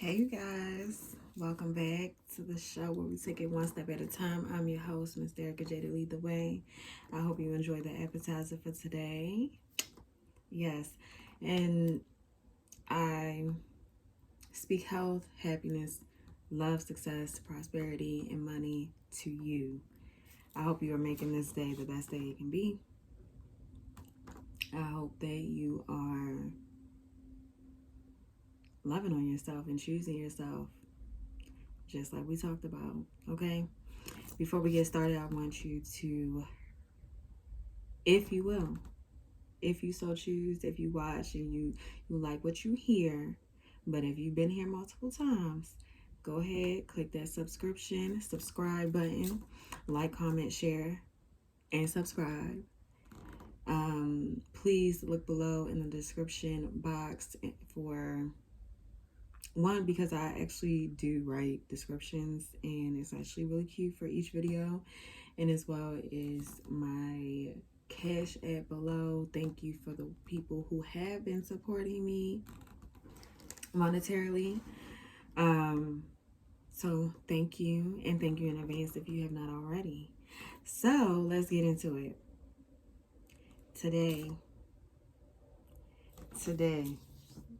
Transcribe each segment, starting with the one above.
Hey, you guys. Welcome back to the show where we take it one step at a time. I'm your host, Miss Erica J. to lead the way. I hope you enjoy the appetizer for today. Yes, and I speak health, happiness, love, success, prosperity, and money to you. I hope you are making this day the best day it can be. I hope that you are loving on yourself and choosing yourself, just like we talked about, okay? Before we get started, I want you to, if you will, if you so choose, if you watch and you like what you hear, but if you've been here multiple times, go ahead, click that subscribe button, like, comment, share, and subscribe. Please look below in the description box for one, because I actually do write descriptions and it's actually really cute for each video, and as well as my Cash App below. Thank you for the people who have been supporting me monetarily. So thank you, and thank you in advance if you have not already. So let's get into it. Today,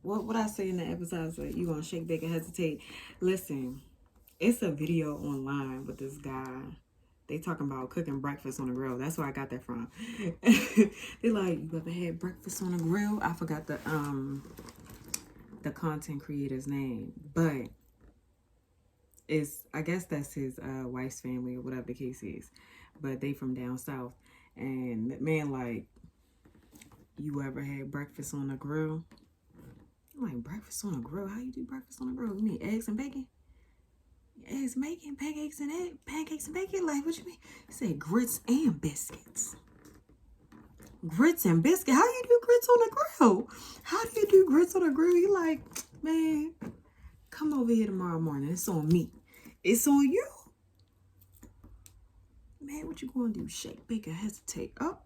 what I say in the episode, so you gonna shake, bake, and hesitate. Listen, it's a video online with this guy. They talking about cooking breakfast on the grill. That's where I got that from. They like, you ever had breakfast on the grill? I forgot the content creator's name, but I guess that's his wife's family or whatever the case is. But they from down south, and that man like, you ever had breakfast on the grill? I'm like, breakfast on a grill? How you do breakfast on a grill? You mean eggs and bacon? Eggs, bacon, pancakes and bacon. Like, what you mean? He said grits and biscuits. Grits and biscuit. How you do grits on a grill? How do you do grits on a grill? You like, man, come over here tomorrow morning. It's on me. It's on you. Man, what you gonna do? Shake, bake, or hesitate? Oh.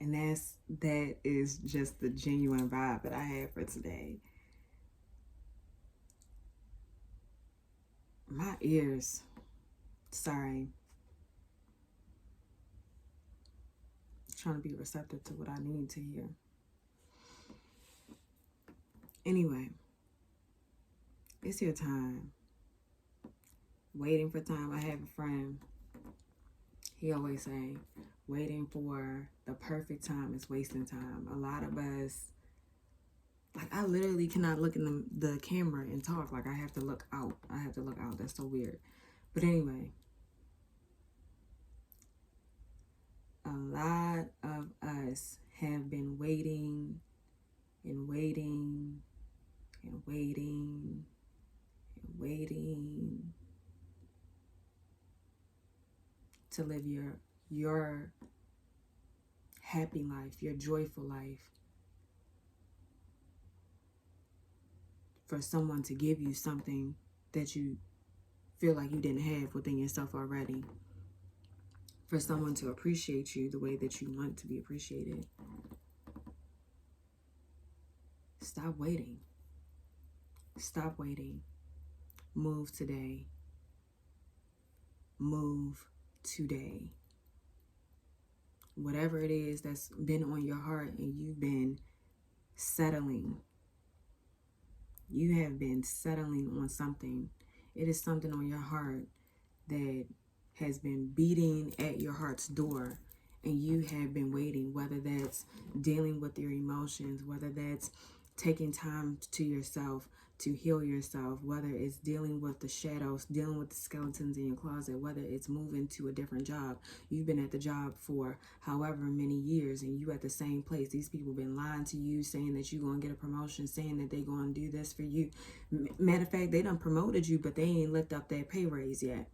And that is just the genuine vibe that I have for today. My ears, sorry. Trying to be receptive to what I need to hear. Anyway, it's your time. Waiting for time. I have a friend. He always say, waiting for the perfect time is wasting time. A lot of us, like, I literally cannot look in the camera and talk. Like, I have to look out. That's so weird. But anyway, a lot of us have been waiting and waiting and waiting and waiting to live your happy life, your joyful life, for someone to give you something that you feel like you didn't have within yourself already, for someone to appreciate you the way that you want to be appreciated. Stop waiting. Stop waiting. Move today. Move today. Whatever it is that's been on your heart and you've been settling, you have been settling on something. It is something on your heart that has been beating at your heart's door, and you have been waiting, whether that's dealing with your emotions, whether that's taking time to yourself to heal yourself, whether it's dealing with the shadows, dealing with the skeletons in your closet, whether it's moving to a different job. You've been at the job for however many years and you at the same place. These people been lying to you, saying that you're going to get a promotion, saying that they going to do this for you. Matter of fact, they done promoted you, but they ain't lift up their pay raise yet.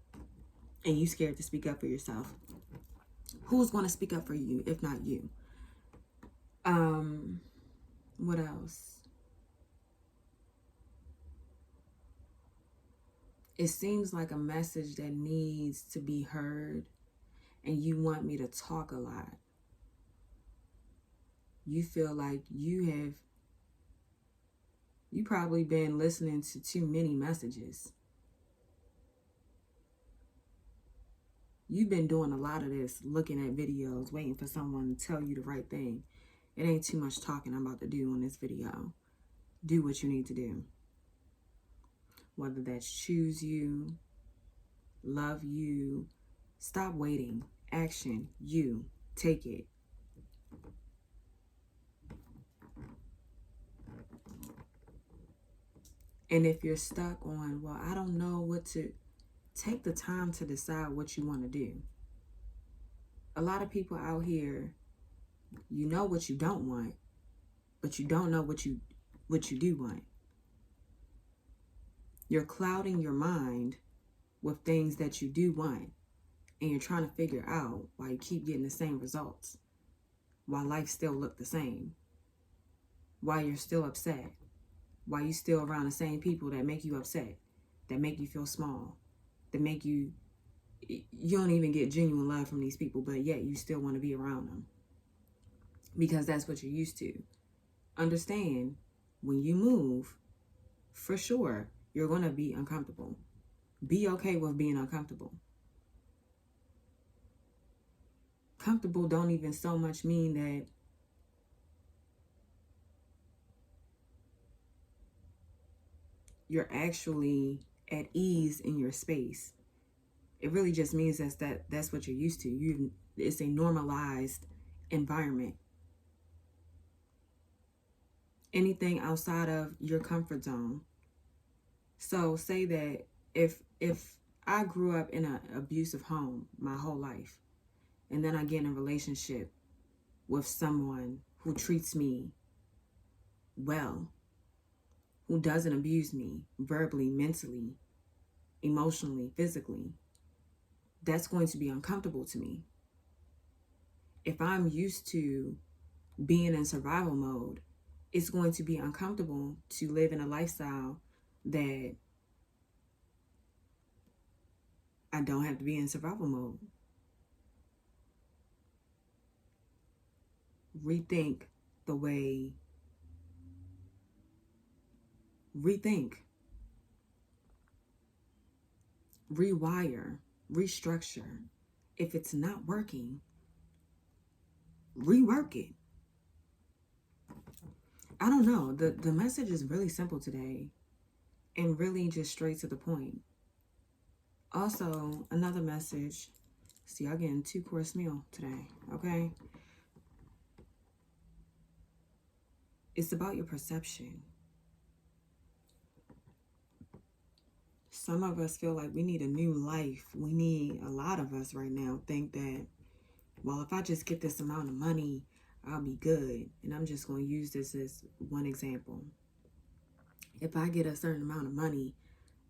And you scared to speak up for yourself. Who's going to speak up for you if not you? What else? It seems like a message that needs to be heard, and you want me to talk a lot. You feel like you have You probably been listening to too many messages. You've been doing a lot of this, looking at videos, waiting for someone to tell you the right thing. It ain't too much talking I'm about to do on this video. Do what you need to do. Whether that's choose you, love you, stop waiting, action, you, take it. And if you're stuck on, well, I don't know what to, take the time to decide what you want to do. A lot of people out here, you know what you don't want, but you don't know what you do want. You're clouding your mind with things that you do want, and you're trying to figure out why you keep getting the same results, why life still look the same, why you're still upset, why you still around the same people that make you upset, that make you feel small, that make you don't even get genuine love from these people, but yet you still want to be around them because that's what you're used to. Understand, when you move, for sure, you're going to be uncomfortable. Be okay with being uncomfortable. Comfortable don't even so much mean that you're actually at ease in your space. It really just means that's what you're used to. It's a normalized environment. Anything outside of your comfort zone. So say that if I grew up in an abusive home my whole life, and then I get in a relationship with someone who treats me well, who doesn't abuse me verbally, mentally, emotionally, physically, that's going to be uncomfortable to me. If I'm used to being in survival mode, it's going to be uncomfortable to live in a lifestyle that I don't have to be in survival mode. Rethink, rewire, restructure. If it's not working, rework it. I don't know. The message is really simple today and really just straight to the point. Also, another message. See, y'all getting 2-course meal today, okay? It's about your perception. Some of us feel like we need a new life. A lot of us right now think that, well, if I just get this amount of money, I'll be good. And I'm just going to use this as one example. If I get a certain amount of money,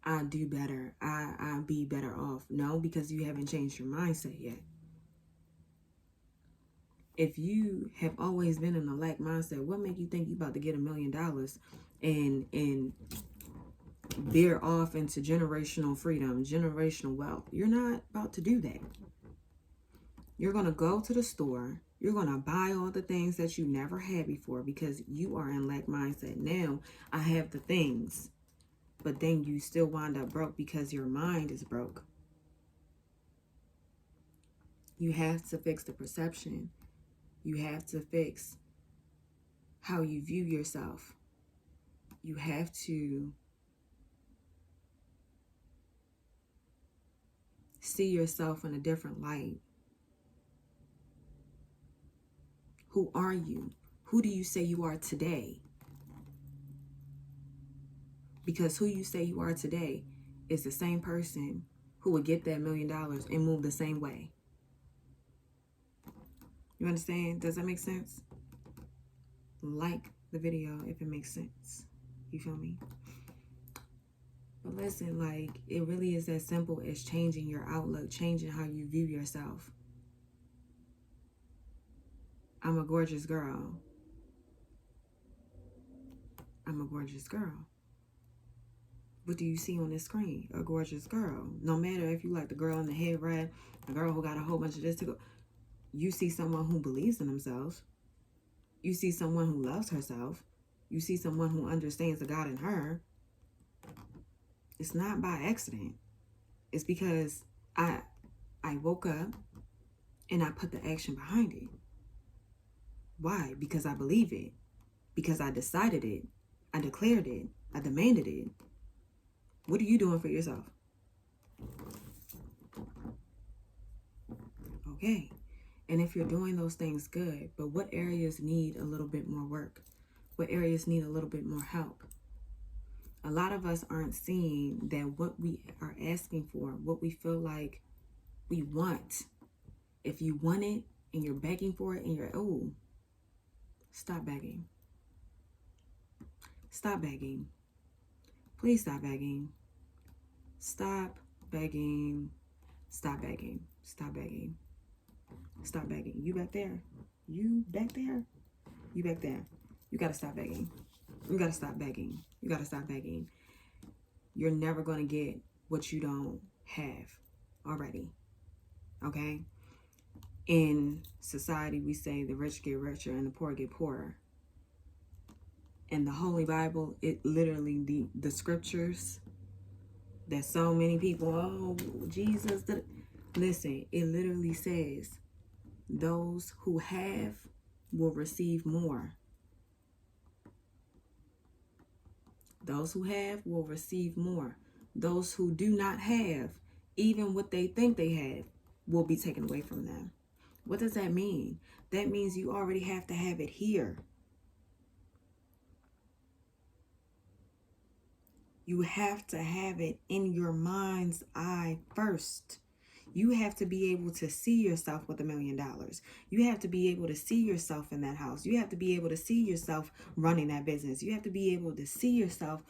I'll do better. I'll be better off. No, because you haven't changed your mindset yet. If you have always been in a lack mindset, what make you think you about to get $1 million and veer off into generational freedom, generational wealth? You're not about to do that. You're going to go to the store. You're going to buy all the things that you never had before because you are in lack mindset. Now I have the things, but then you still wind up broke because your mind is broke. You have to fix the perception. You have to fix how you view yourself. You have to see yourself in a different light. Who are you? Who do you say you are today? Because who you say you are today is the same person who would get that $1 million and move the same way. You understand? Does that make sense? Like the video if it makes sense. You feel me? But listen, like, it really is as simple as changing your outlook, changing how you view yourself. I'm a gorgeous girl. I'm a gorgeous girl. What do you see on this screen? A gorgeous girl. No matter if you like the girl in the head wrap, a girl who got a whole bunch of this to go. You see someone who believes in themselves. You see someone who loves herself. you see someone who understands the God in her, it's not by accident. It's because I woke up and I put the action behind it. Why? Because I believe it. Because I decided it. I declared it. I demanded it. What are you doing for yourself? Okay. And if you're doing those things, good. But what areas need a little bit more work? What areas need a little bit more help? A lot of us aren't seeing that what we are asking for, what we feel like we want, if you want it and you're begging for it and you're, oh, stop begging. Stop begging. Please stop begging. Stop begging. Stop begging. Stop begging. Stop begging. You back there? You back there? You back there? You got to stop begging. You got to stop begging. You got to stop begging. You're never going to get what you don't have already. Okay? In society, we say the rich get richer and the poor get poorer. In the Holy Bible, it literally, the scriptures that so many people, oh, Jesus, listen, it literally says, those who have will receive more. Those who have will receive more. Those who do not have, even what they think they have, will be taken away from them. What does that mean? That means you already have to have it here. You have to have it in your mind's eye first. You have to be able to see yourself with $1 million. You have to be able to see yourself in that house. You have to be able to see yourself running that business. You have to be able to see yourself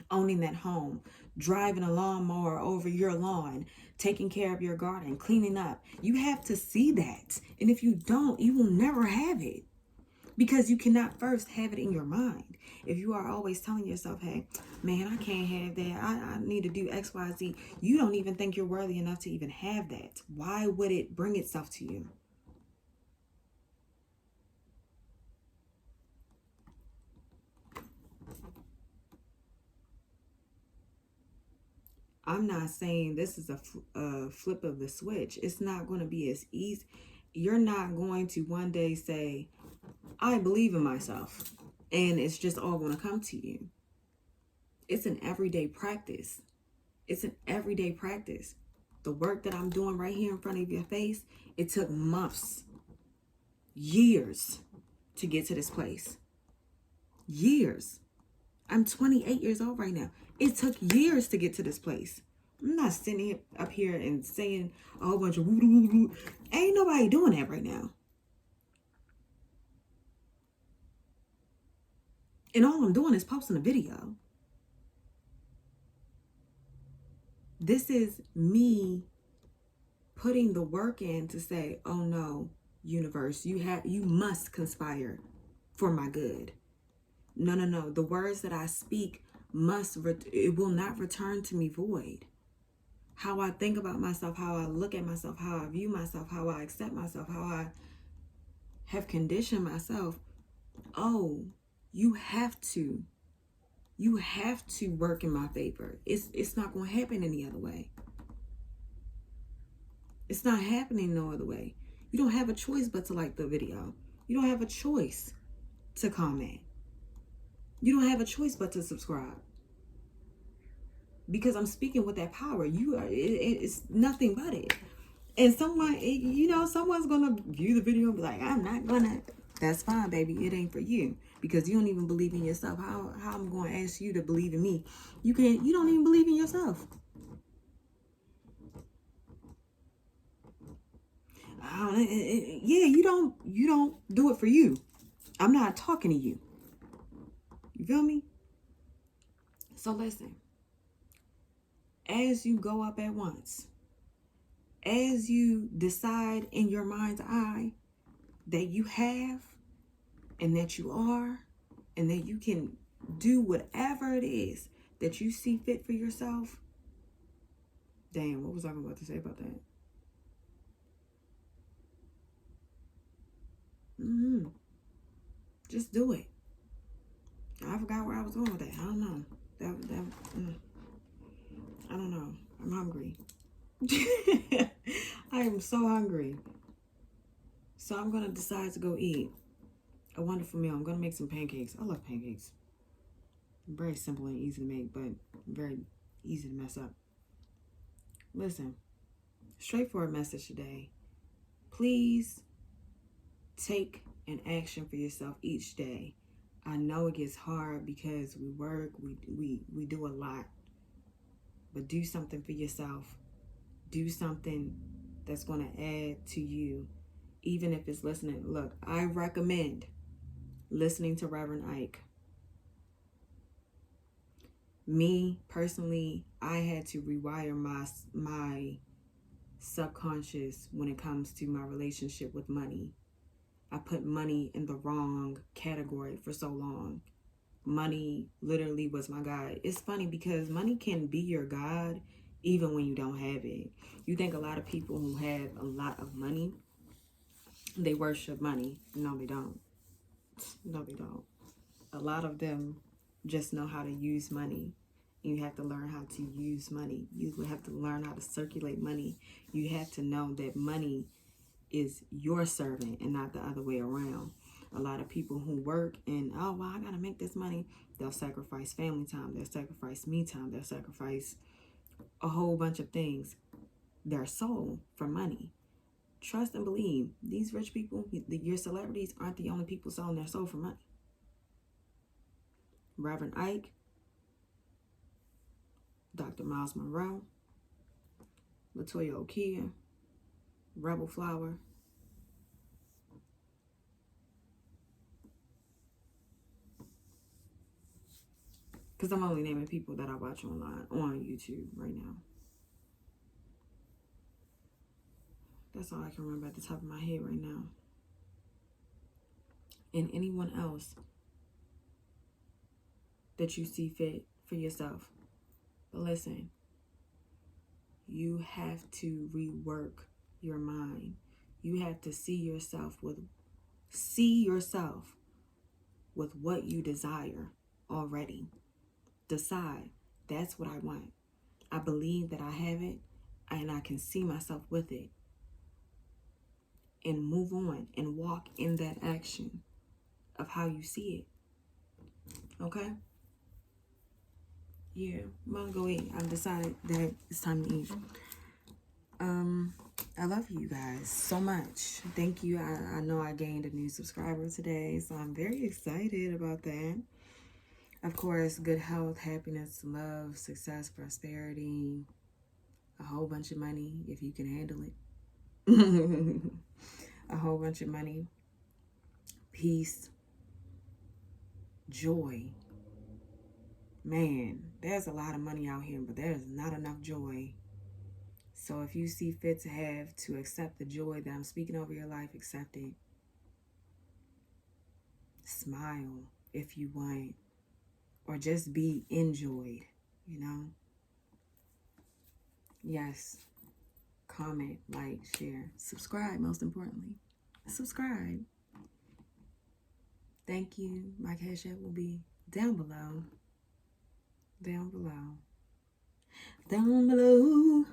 owning that home, driving a lawnmower over your lawn, taking care of your garden, cleaning up. You have to see that. And if you don't, you will never have it. Because you cannot first have it in your mind. If you are always telling yourself, hey, man, I can't have that. I need to do X, Y, Z. You don't even think you're worthy enough to even have that. Why would it bring itself to you? I'm not saying this is a flip of the switch. It's not going to be as easy. You're not going to one day say, I believe in myself, and it's just all going to come to you. It's an everyday practice. It's an everyday practice. The work that I'm doing right here in front of your face, it took months, years to get to this place. Years. I'm 28 years old right now. It took years to get to this place. I'm not sitting up here and saying a whole bunch of woo woo woo. Ain't nobody doing that right now. And all I'm doing is posting a video. This is me putting the work in to say, oh no, universe, you must conspire for my good. No. The words that I speak it will not return to me void. How I think about myself, how I look at myself, how I view myself, how I accept myself, how I have conditioned myself. Oh, you have to work in my favor. It's not going to happen any other way. It's not happening no other way. You don't have a choice but to like the video. You don't have a choice to comment. You don't have a choice but to subscribe. Because I'm speaking with that power. It's nothing but it. And someone's going to view the video and be like, I'm not going to. That's fine, baby. It ain't for you. Because you don't even believe in yourself. How I'm going to ask you to believe in me? You don't even believe in yourself. You don't do it for you. I'm not talking to you. You feel me? So listen, as you go up at once, as you decide in your mind's eye that you have and that you are and that you can do whatever it is that you see fit for yourself. Damn, what was I about to say about that? Just do it. I forgot where I was going with that. I don't know. I don't know. I'm hungry. I am so hungry. So I'm going to decide to go eat a wonderful meal. I'm going to make some pancakes. I love pancakes. Very simple and easy to make, but very easy to mess up. Listen, straightforward message today. Please take an action for yourself each day. I know it gets hard because we work, we do a lot. But do something for yourself. Do something that's going to add to you, even if it's listening. Look, I recommend listening to Reverend Ike. Me, personally, I had to rewire my subconscious when it comes to my relationship with money. I put money in the wrong category for so long. Money literally was my God. It's funny because money can be your God even when you don't have it. You think a lot of people who have a lot of money, they worship money. No, they don't. No, they don't. A lot of them just know how to use money. You have to learn how to use money. You have to learn how to circulate money. You have to know that money is your servant and not the other way around. A lot of people who work and, oh, well, I got to make this money. They'll sacrifice family time. They'll sacrifice me time. They'll sacrifice a whole bunch of things. Their soul for money. Trust and believe. These rich people, your celebrities, aren't the only people selling their soul for money. Reverend Ike, Dr. Miles Monroe, Latoya Okia, Rebel Flower. Because I'm only naming people that I watch online, on YouTube right now. That's all I can remember at the top of my head right now. And anyone else that you see fit for yourself. But listen, you have to rework your mind. You have to see yourself with what you desire already. Decide, that's what I want. I believe that I have it and I can see myself with it. And move on and walk in that action of how you see it. Okay? Yeah, I'm gonna go eat. I've decided that it's time to eat. I love you guys so much. Thank you. I know I gained a new subscriber today, so I'm very excited about that. Of course, good health, happiness, love, success, prosperity, a whole bunch of money if you can handle it. A whole bunch of money, peace, joy. Man, there's a lot of money out here, but there's not enough joy. So if you see fit to accept the joy that I'm speaking over your life, accept it. Smile if you want, or just be enjoyed, you know? Yes. Comment, like, share, subscribe, most importantly. Subscribe. Thank you. My Cash App will be down below. Down below. Down below.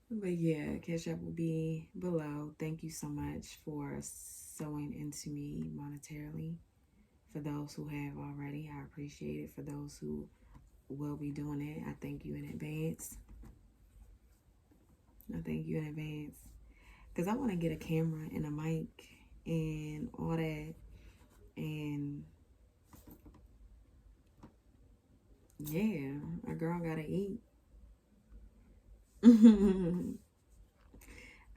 But yeah, Cash App will be below. Thank you so much for sewing into me monetarily. For those who have already, I appreciate it. For those who will be doing it, I thank you in advance. I thank you in advance. Because I want to get a camera and a mic and all that. And yeah, a girl gotta eat.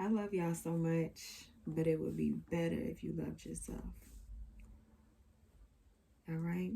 I love y'all so much, but it would be better if you loved yourself. All right?